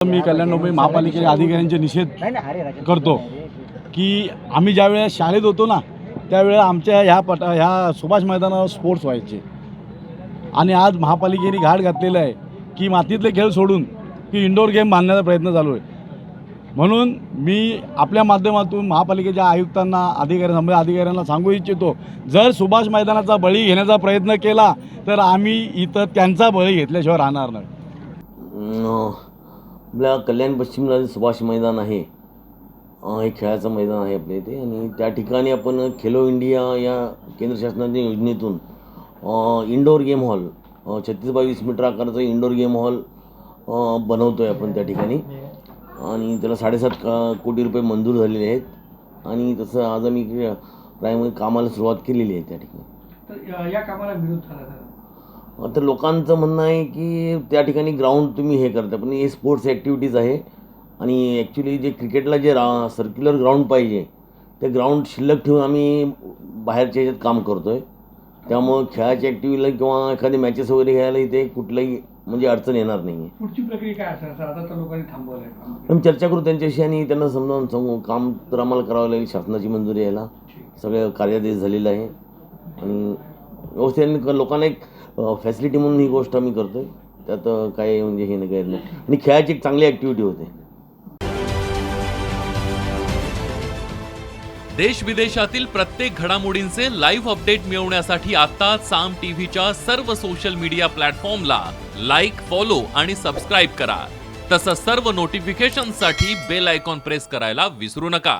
मी कल्याण डोंबिवली महापालिकेच्या अधिकाऱ्यांचे निषेध करतो की आम्ही ज्यावेळेस शाळेत होतो ना त्यावेळेस आमच्या ह्या सुभाष मैदानावर स्पोर्ट्स व्हायचे आणि आज महापालिकेने घाट घातलेला आहे की मातीतले खेळ सोडून की इंडोर गेम बांधण्याचा प्रयत्न चालू आहे। म्हणून मी आपल्या माध्यमातून महापालिकेच्या आयुक्तांना अधिकाऱ्यांना सांगू इच्छितो, जर सुभाष मैदानाचा बळी घेण्याचा प्रयत्न केला तर आम्ही इथं त्यांचा बळी घेतल्याशिवाय राहणार नाही। आपल्या कल्याण पश्चिमला सुभाष मैदान आहे, हे खेळाचं मैदान आहे आपल्या इथे आणि त्या ठिकाणी आपण खेलो इंडिया या केंद्र शासनाच्या योजनेतून indoor game hall 36x20 metre आकाराचा इंडोर गेम हॉल बनवतो आहे आपण त्या ठिकाणी आणि त्याला 7.5 कोटी रुपये मंजूर झालेले आहेत आणि तसं आज आम्ही प्रायमरी कामाला सुरुवात केलेली आहे त्या ठिकाणी। तर या कामाला विरोध झाला तर लोकांचं म्हणणं आहे की त्या ठिकाणी ग्राउंड तुम्ही हे करता, पण हे स्पोर्ट्स ॲक्टिव्हिटीज आहे आणि ॲक्च्युली जे क्रिकेटला जे सर्क्युलर ग्राउंड पाहिजे ते ग्राउंड शिल्लक ठेवून आम्ही बाहेरच्या ह्याच्यात काम करतो आहे। त्यामुळं खेळाची ॲक्टिव्हिटीला किंवा एखादी मॅचेस वगैरे घ्यायला इथे कुठलाही म्हणजे अडचण येणार नाही आहे। पुढची प्रक्रिया काय असेल? आता तर लोकांनी थांबवलं आहे काम। आम्ही चर्चा करू त्यांच्याशी आणि त्यांना समजावून सांगू, काम तर आम्हाला करावं लागेल, शासनाची मंजुरी यायला सगळं कार्यादेश झालेलं आहे आणि व्यवस्थित लोकांना एक फॅसिलिटी म्हणून ही गोष्ट आम्ही करतो आहे, त्यात काय म्हणजे हे नाही नाही आणि खेळाची एक चांगली ॲक्टिव्हिटी होते। देश विदेशातील प्रत्येक घडामोडींचे लाईव्ह अपडेट मिळवण्यासाठी आता साम टीव्हीच्या सर्व सोशल मीडिया प्लॅटफॉर्मला लाईक, फॉलो आणि सबस्क्राईब करा। तसंच सर्व नोटिफिकेशनसाठी बेल आयकॉन प्रेस करायला विसरू नका।